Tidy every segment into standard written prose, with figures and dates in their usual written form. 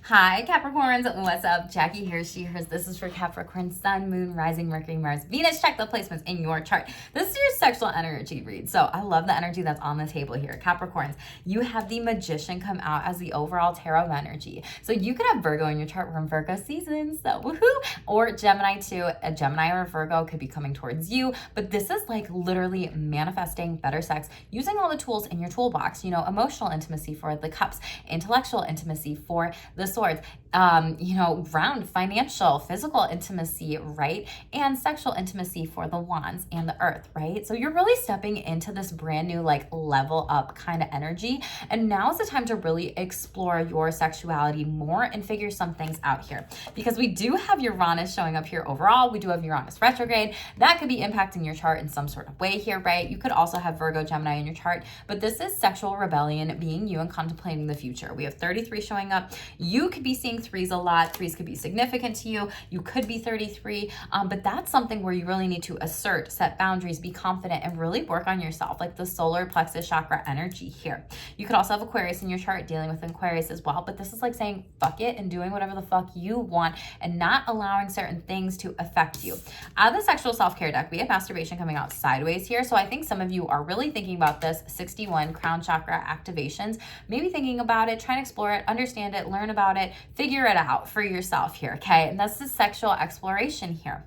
Hi Capricorns, what's up? Jackie here, she, hers. This is for Capricorn, Sun, Moon, Rising, Mercury, Mars, Venus. Check the placements in your chart. This is your sexual energy read. So I love the energy that's on the table here. Capricorns, you have the Magician come out as the overall tarot energy. So you could have Virgo in your chart. We're in Virgo season, so woohoo! Or Gemini too. A Gemini or a Virgo could be coming towards you, but this is like literally manifesting better sex using all the tools in your toolbox. You know, emotional intimacy for the cups, intellectual intimacy for the swords, round financial, physical intimacy, right? And sexual intimacy for the wands and the earth, right? So you're really stepping into this brand new, like, level up kind of energy. And now is the time to really explore your sexuality more and figure some things out here. Because we do have Uranus showing up here overall. We do have Uranus retrograde. That could be impacting your chart in some sort of way here, right? You could also have Virgo, Gemini in your chart, but this is sexual rebellion, being you and contemplating the future. We have 33 showing up. You could be seeing threes a lot. Threes could be significant to you. You could be 33, but that's something where you really need to assert, set boundaries, be confident, and really work on yourself, like the solar plexus chakra energy here. You could also have Aquarius in your chart, dealing with Aquarius as well, but this is like saying fuck it and doing whatever the fuck you want and not allowing certain things to affect you. Out of the sexual self-care deck, we have masturbation coming out sideways here, so I think some of you are really thinking about this 61 crown chakra activations, maybe thinking about it, trying to explore it, understand it, learn about it, figure it out for yourself here, okay? And that's the sexual exploration here.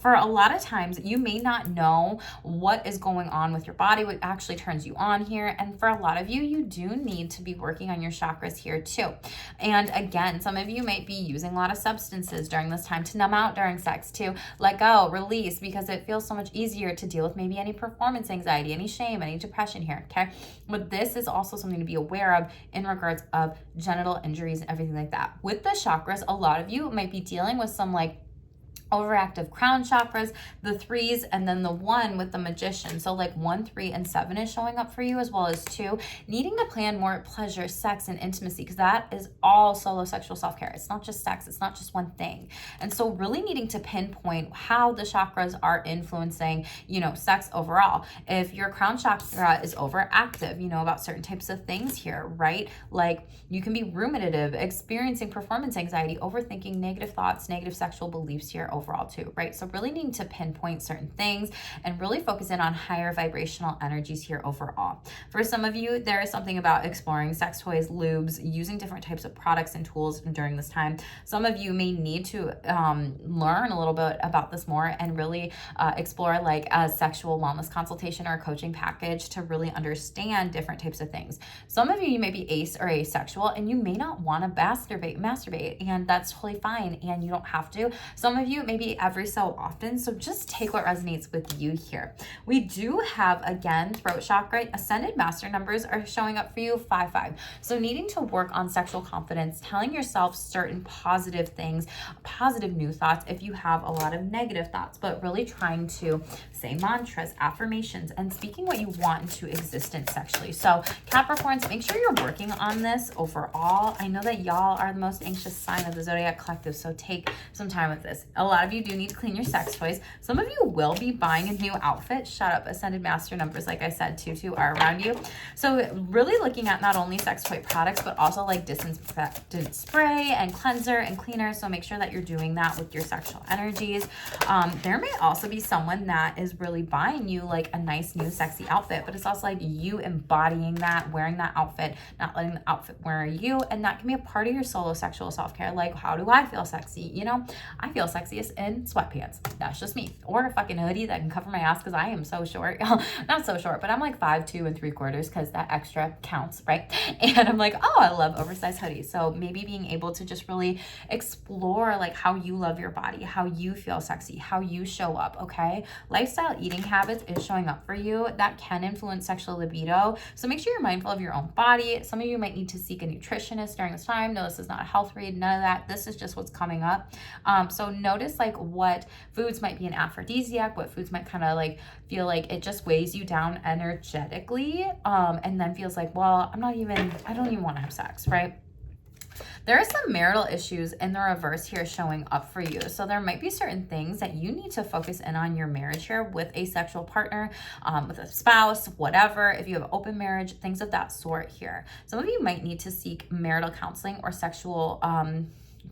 For a lot of times, you may not know what is going on with your body, what actually turns you on here. And for a lot of you, you do need to be working on your chakras here too. And again, some of you might be using a lot of substances during this time to numb out during sex, to let go, release, because it feels so much easier to deal with maybe any performance anxiety, any shame, any depression here, okay? But this is also something to be aware of in regards of genital injuries and everything like that. With the chakras, a lot of you might be dealing with some like overactive crown chakras, the threes, and then the one with the Magician. So like 1, 3, and 7 is showing up for you, as well as 2, needing to plan more pleasure, sex, and intimacy, because that is all solo sexual self-care. It's not just sex. It's not just one thing. And so really needing to pinpoint how the chakras are influencing, sex overall. If your crown chakra is overactive, about certain types of things here, right? Like you can be ruminative, experiencing performance anxiety, overthinking, negative thoughts, negative sexual beliefs here overall too, right? So really needing to pinpoint certain things and really focus in on higher vibrational energies here overall. For some of you, there is something about exploring sex toys, lubes, using different types of products and tools during this time. Some of you may need to learn a little bit about this more and really explore like a sexual wellness consultation or a coaching package to really understand different types of things. Some of you may be ace or asexual and you may not want to masturbate, and that's totally fine, and you don't have to. Some of you maybe every so often, so just take what resonates with you here. We do have, again, throat chakra, ascended master numbers are showing up for you, 5, 5. So needing to work on sexual confidence, telling yourself certain positive things, positive new thoughts if you have a lot of negative thoughts, but really trying to say mantras, affirmations, and speaking what you want into existence sexually. So Capricorns, make sure you're working on this overall. I know that y'all are the most anxious sign of the Zodiac Collective, so take some time with this. A lot of you do need to clean your sex toys. Some of you will be buying a new outfit. Shut up. Ascended master numbers, like I said, 2 are around you. So really looking at not only sex toy products, but also like disinfectant spray and cleanser and cleaner. So make sure that you're doing that with your sexual energies. There may also be someone that is really buying you like a nice new sexy outfit, but it's also like you embodying that, wearing that outfit, not letting the outfit wear you. And that can be a part of your solo sexual self-care. Like, how do I feel sexy? I feel sexiest in sweatpants. That's just me. Or a fucking hoodie that can cover my ass, because I am so short. Not so short, but I'm like 5'2" 3/4", because that extra counts, right? And I'm like, oh, I love oversized hoodies. So maybe being able to just really explore like how you love your body, how you feel sexy, how you show up, okay? Lifestyle eating habits is showing up for you. That can influence sexual libido. So make sure you're mindful of your own body. Some of you might need to seek a nutritionist during this time. No, this is not a health read, none of that. This is just what's coming up. So notice like what foods might be an aphrodisiac, what foods might kind of like feel like it just weighs you down energetically, and then feels like, well, I don't even want to have sex, right? There are some marital issues in the reverse here showing up for you. So there might be certain things that you need to focus in on your marriage here with a sexual partner, with a spouse, whatever. If you have open marriage, things of that sort here. Some of you might need to seek marital counseling or sexual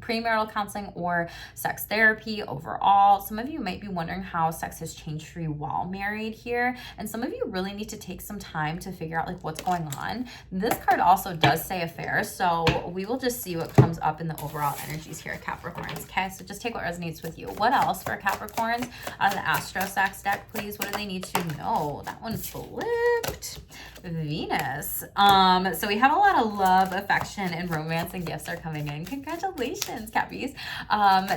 premarital counseling or sex therapy overall. Some of you might be wondering how sex has changed for you while married here. And some of you really need to take some time to figure out like what's going on. This card also does say affairs. So we will just see what comes up in the overall energies here, Capricorns. Okay, so just take what resonates with you. What else for Capricorns out of the Astro Sex deck, please? What do they need to know? That one flipped. Venus. So we have a lot of love, affection, and romance and gifts are coming in. Congratulations, Cappies.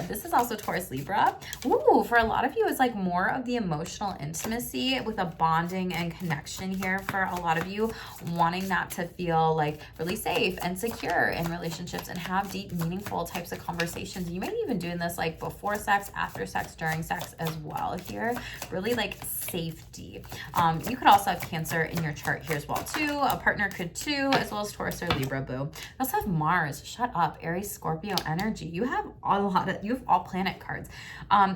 This is also Taurus Libra. Ooh, for a lot of you, it's like more of the emotional intimacy with a bonding and connection here. For a lot of you, wanting that to feel like really safe and secure in relationships and have deep, meaningful types of conversations. You may be even doing this like before sex, after sex, during sex as well here. Really like safety. You could also have Cancer in your chart here as well too. A partner could too, as well as Taurus or Libra, boo. You also have Mars. Shut up. Aries, Scorpio energy. You have you have all planet cards.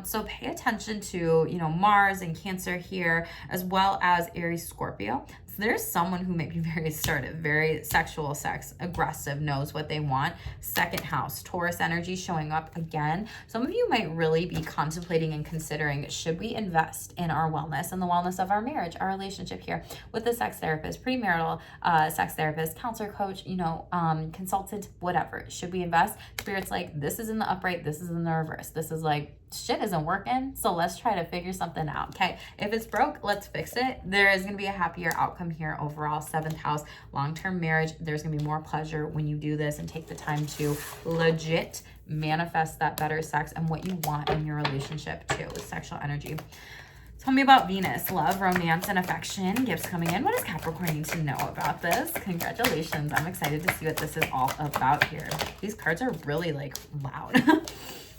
So pay attention to, you know, Mars and Cancer here, as well as Aries, Scorpio. So there's someone who may be very assertive, very sexual, sex aggressive, knows what they want. Second house, Taurus energy showing up again. Some of you might really be contemplating and considering, should we invest in our wellness and the wellness of our marriage, our relationship here with a sex therapist, premarital sex therapist, counselor, coach, you know, consultant, whatever. Should we invest? Spirit's like, this is in the upright, this is in the reverse. This is like, shit isn't working, so let's try to figure something out. Okay, if it's broke, let's fix it. There is going to be a happier outcome here overall. Seventh house, long-term marriage. There's going to be more pleasure when you do this and take the time to legit manifest that better sex and what you want in your relationship too with sexual energy. Tell me about Venus, love, romance, and affection. Gifts coming in. What does Capricorn need to know about this? Congratulations. I'm excited to see what this is all about here. These cards are really like loud.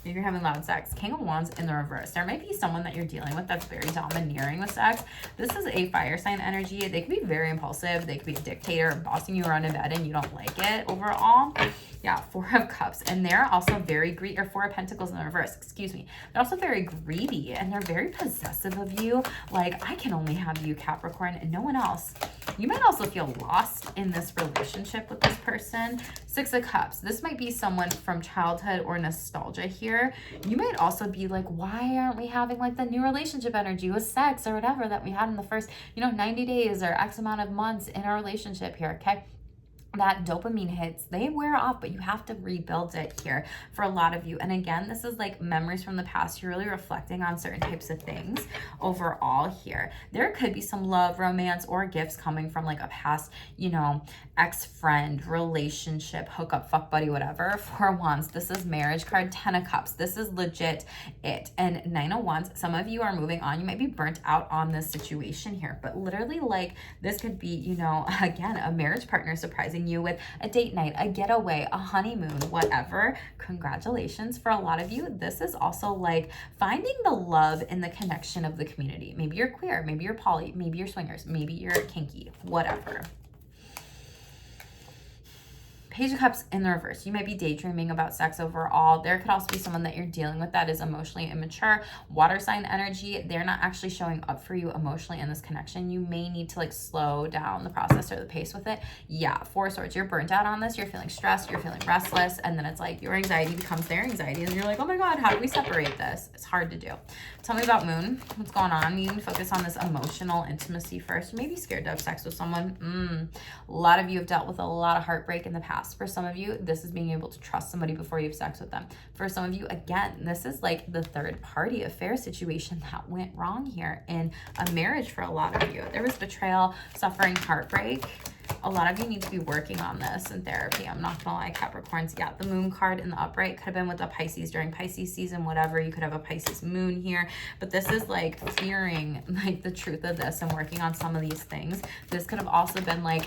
If you're having loud sex, King of Wands in the reverse. There might be someone that you're dealing with that's very domineering with sex. This is a fire sign energy. They could be very impulsive. They could be a dictator, bossing you around in bed and you don't like it overall. Yeah, Four of Cups. And they're also very greedy, or Four of Pentacles in the reverse, excuse me. They're also very greedy and they're very possessive of you. Like, I can only have you, Capricorn, and no one else. You might also feel lost in this relationship with this person. Six of Cups. This might be someone from childhood or nostalgia here. You might also be like, why aren't we having like the new relationship energy with sex or whatever that we had in the first, 90 days or X amount of months in our relationship here, okay? That dopamine hits, they wear off, but you have to rebuild it here for a lot of you. And again, this is like memories from the past. You're really reflecting on certain types of things overall here. There could be some love, romance, or gifts coming from like a past, ex-friend, relationship, hookup, fuck buddy, whatever. Four of Wands, this is marriage card. 10 of Cups, this is legit it. And 9 of Wands, some of you are moving on. You might be burnt out on this situation here, but literally like this could be, again, a marriage partner surprising you with a date night, a getaway, a honeymoon, whatever. Congratulations. For a lot of you, this is also like finding the love in the connection of the community. Maybe you're queer, maybe you're poly, maybe you're swingers, maybe you're kinky, whatever. Page of Cups in the reverse. You might be daydreaming about sex overall. There could also be someone that you're dealing with that is emotionally immature. Water sign energy. They're not actually showing up for you emotionally in this connection. You may need to like slow down the process or the pace with it. Yeah, Four of Swords. You're burnt out on this. You're feeling stressed. You're feeling restless. And then it's like your anxiety becomes their anxiety. And you're like, oh my God, how do we separate this? It's hard to do. Tell me about Moon. What's going on? You can focus on this emotional intimacy first. You may be scared to have sex with someone. A lot of you have dealt with a lot of heartbreak in the past. For some of you, this is being able to trust somebody before you have sex with them. For some of you, again, this is like the third party affair situation that went wrong here in a marriage for a lot of you. There was betrayal, suffering, heartbreak. A lot of you need to be working on this in therapy. I'm not gonna lie, Capricorns. Yeah, the moon card in the upright could have been with a Pisces during Pisces season, whatever. You could have a Pisces moon here, but this is like fearing like the truth of this and working on some of these things. This could have also been like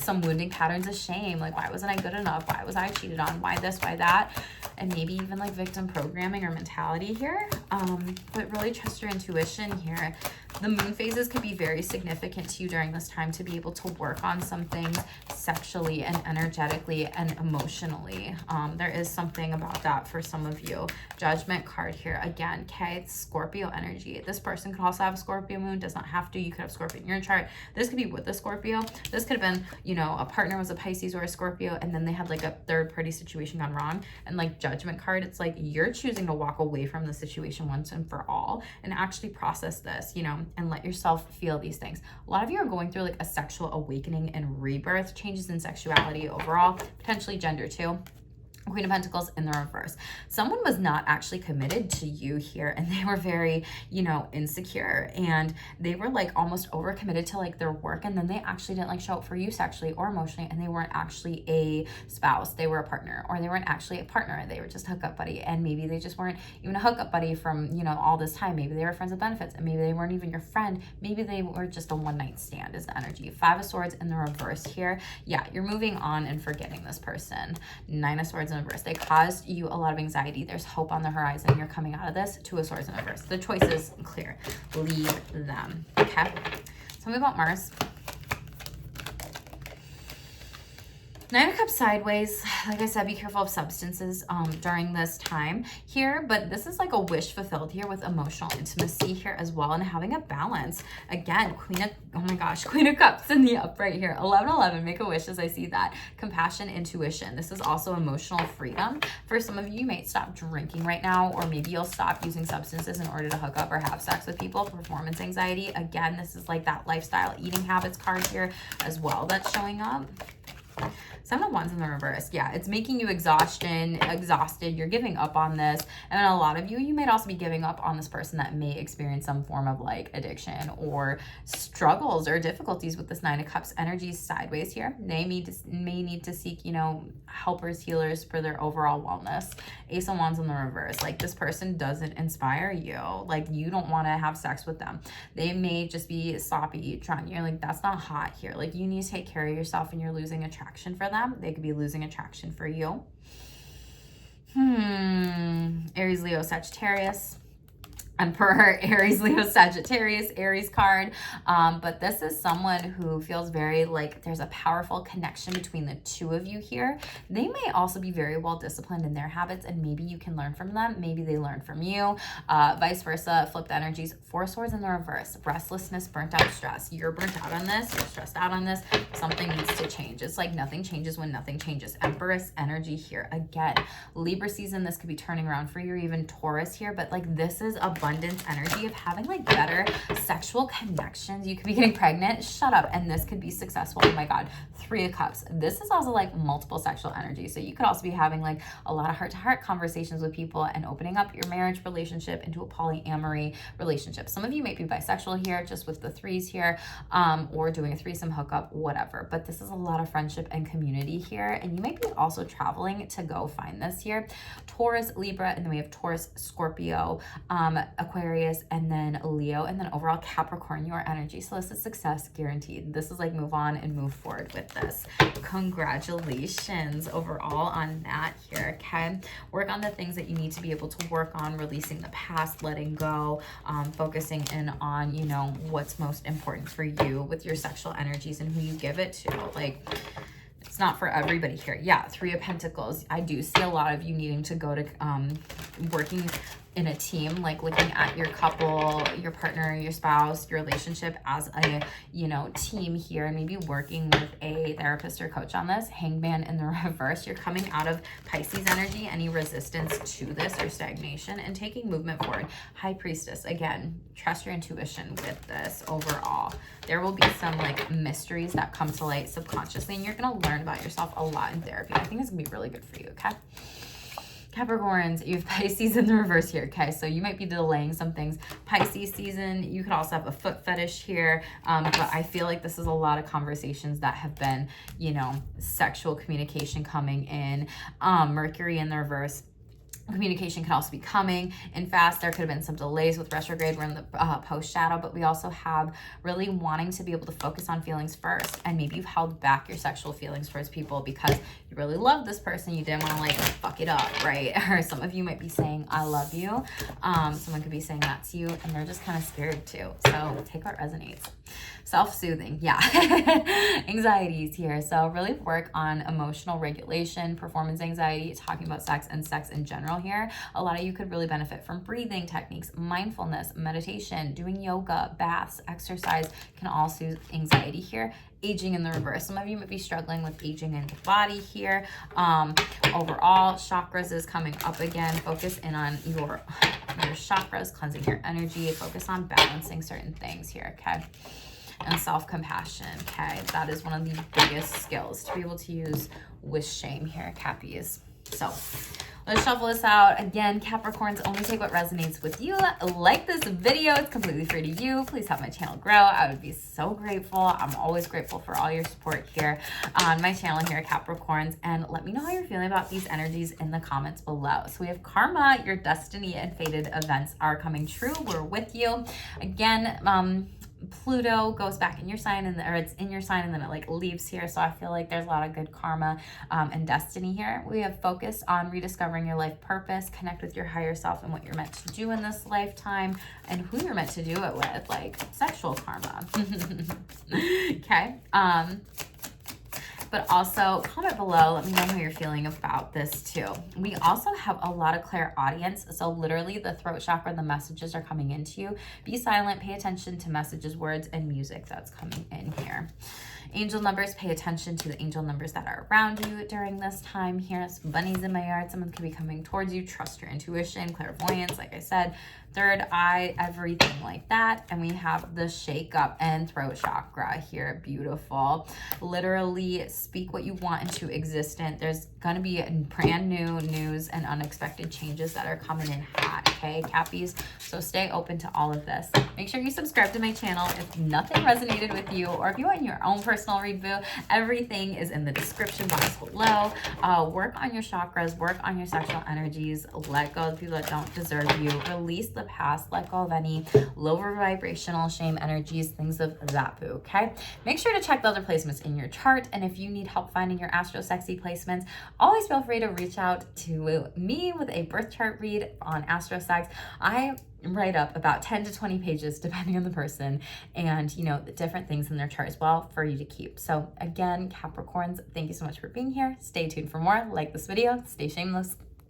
some wounding patterns of shame. Like, why wasn't I good enough? Why was I cheated on? Why this, why that? And maybe even like victim programming or mentality here. But really trust your intuition here. The moon phases could be very significant to you during this time to be able to work on some some things sexually and energetically and emotionally. There is something about that for some of you. Judgment card here again. Okay, it's Scorpio energy. This person could also have a Scorpio moon, does not have to. You could have Scorpio in your chart. This could be with a Scorpio. This could have been, you know, a partner was a Pisces or a Scorpio, and then they had like a third party situation gone wrong. And like Judgment card, it's like you're choosing to walk away from the situation once and for all and actually process this, you know, and let yourself feel these things. A lot of you are going through like a sexual awakening and rebirth, changes in sexuality overall, potentially gender too. Queen of Pentacles in the reverse. Someone was not actually committed to you here, and they were very, you know, insecure, and they were like almost overcommitted to like their work, and then they actually didn't like show up for you sexually or emotionally, and they weren't actually a spouse, they were a partner, or they weren't actually a partner, they were just a hookup buddy, and maybe they just weren't even a hookup buddy from, you know, all this time. Maybe they were friends with benefits, and maybe they weren't even your friend. Maybe they were just a one-night stand is the energy. Five of Swords in the reverse here. Yeah, you're moving on and forgetting this person. Nine of Swords in reverse. They caused you a lot of anxiety. There's hope on the horizon. You're coming out of this. Two of Swords in reverse. The choice is clear. Leave them. Okay. Tell me about Mars. Nine of Cups sideways. Like I said, be careful of substances during this time here, but this is like a wish fulfilled here with emotional intimacy here as well, and having a balance. Again, oh my gosh, Queen of Cups in the upright here. 11-11, make a wish as I see that. Compassion, intuition. This is also emotional freedom. For some of you, you might stop drinking right now, or maybe you'll stop using substances in order to hook up or have sex with people. Performance anxiety. Again, this is like that lifestyle eating habits card here as well that's showing up. Seven of Wands in the reverse. Yeah, it's making you exhausted. You're giving up on this. And a lot of you, you might also be giving up on this person that may experience some form of like addiction or struggles or difficulties with this Nine of Cups energy sideways here. They may need to seek, you know, helpers, healers for their overall wellness. Ace of Wands in the reverse. Like this person doesn't inspire you. Like you don't want to have sex with them. They may just be sloppy, trying. You're like, that's not hot here. Like you need to take care of yourself, and you're losing attraction for them. They could be losing attraction for you. Aries, Leo, Sagittarius. Emperor, Aries, Leo, Sagittarius, Aries card. But this is someone who feels very like there's a powerful connection between the two of you here. They may also be very well disciplined in their habits, and maybe you can learn from them. Maybe they learn from you. Vice versa, flipped energies. Four of Swords in the reverse. Restlessness, burnt out, stress. You're burnt out on this. You're stressed out on this. Something needs to change. It's like nothing changes when nothing changes. Empress energy here. Again, Libra season, this could be turning around for you, or even Taurus here, but like this is abundance energy of having like better sexual connections. You could be getting pregnant. Shut up. And this could be successful. Oh my God. Three of Cups. This is also like multiple sexual energy. So you could also be having like a lot of heart-to-heart conversations with people and opening up your marriage relationship into a polyamory relationship. Some of you might be bisexual here, just with the threes here, or doing a threesome hookup, whatever. But this is a lot of friendship and community here. And you might be also traveling to go find this here. Taurus, Libra, and then we have Taurus, Scorpio, Aquarius, and then Leo, and then overall Capricorn, your energy. So this is success guaranteed. This is like move on and move forward with this. Congratulations overall on that here, okay? Work on the things that you need to be able to work on, releasing the past, letting go, focusing in on, you know, what's most important for you with your sexual energies and who you give it to. Like, it's not for everybody here. Yeah, Three of Pentacles. I do see a lot of you needing to go to working in a team, like looking at your couple, your partner, your spouse, your relationship as a, you know, team here, and maybe working with a therapist or coach on this. Hangman in the reverse. You're coming out of Pisces energy, any resistance to this or stagnation, and taking movement forward. High Priestess, again, trust your intuition with this overall. There will be some like mysteries that come to light subconsciously, and you're going to learn about yourself a lot in therapy. I think it's going to be really good for you, okay? Capricorns, you have Pisces in the reverse here, okay? So you might be delaying some things. Pisces season, you could also have a foot fetish here, but I feel like this is a lot of conversations that have been, you know, sexual communication coming in. Mercury in the reverse. Communication can also be coming in fast. There could have been some delays with retrograde. We're in the post shadow, but we also have really wanting to be able to focus on feelings first. And maybe you've held back your sexual feelings towards people because you really love this person. You didn't want to like fuck it up, right? Or some of you might be saying, I love you. Someone could be saying that to you and they're just kind of scared too. So take what resonates. Self-soothing, yeah. Anxieties here. So really work on emotional regulation, performance anxiety, talking about sex and sex in general here. A lot of you could really benefit from breathing techniques, mindfulness, meditation, doing yoga, baths, exercise can all soothe anxiety here. Aging in the reverse. Some of you might be struggling with aging in the body here. Overall, chakras is coming up again. Focus in on your chakras, cleansing your energy. Focus on balancing certain things here, okay? And self-compassion, okay? That is one of the biggest skills to be able to use with shame here, Cappies. So let's shuffle this out. Again, Capricorns, only take what resonates with you. Like this video. It's completely free to you. Please help my channel grow. I would be so grateful. I'm always grateful for all your support here on my channel here, Capricorns. And let me know how you're feeling about these energies in the comments below. So we have karma, your destiny and fated events are coming true. We're with you. Again, Pluto goes back in your sign or it's in your sign and then it like leaves here. So I feel like there's a lot of good karma and destiny here. We have focused on rediscovering your life purpose, connect with your higher self and what you're meant to do in this lifetime and who you're meant to do it with, like sexual karma. Okay. But also comment below, let me know how you're feeling about this too. We also have a lot of clairaudience. So literally the throat chakra, the messages are coming into you. Be silent, pay attention to messages, words, and music that's coming in here. Angel numbers, pay attention to the angel numbers that are around you during this time here. So bunnies in my yard, someone could be coming towards you. Trust your intuition, clairvoyance, like I said, third eye, everything like that. And we have the shake up and throat chakra here. Beautiful. Literally speak what you want into existence. There's going to be brand new news and unexpected changes that are coming in hot, okay, Cappies? So stay open to all of this. Make sure you subscribe to my channel if nothing resonated with you or if you want your own personal read, boo. Everything is in the description box below. Work on your chakras, work on your sexual energies, let go of the people that don't deserve you, release the past, let go of any lower vibrational shame energies, things of that, boo, okay? Make sure to check the other placements in your chart, and if you need help finding your astro sexy placements, always feel free to reach out to me with a birth chart read on astro sex. I write up about 10 to 20 pages depending on the person and you know the different things in their chart as well for you to keep. So again, Capricorns, thank you so much for being here. Stay tuned for more. Like this video, stay shameless.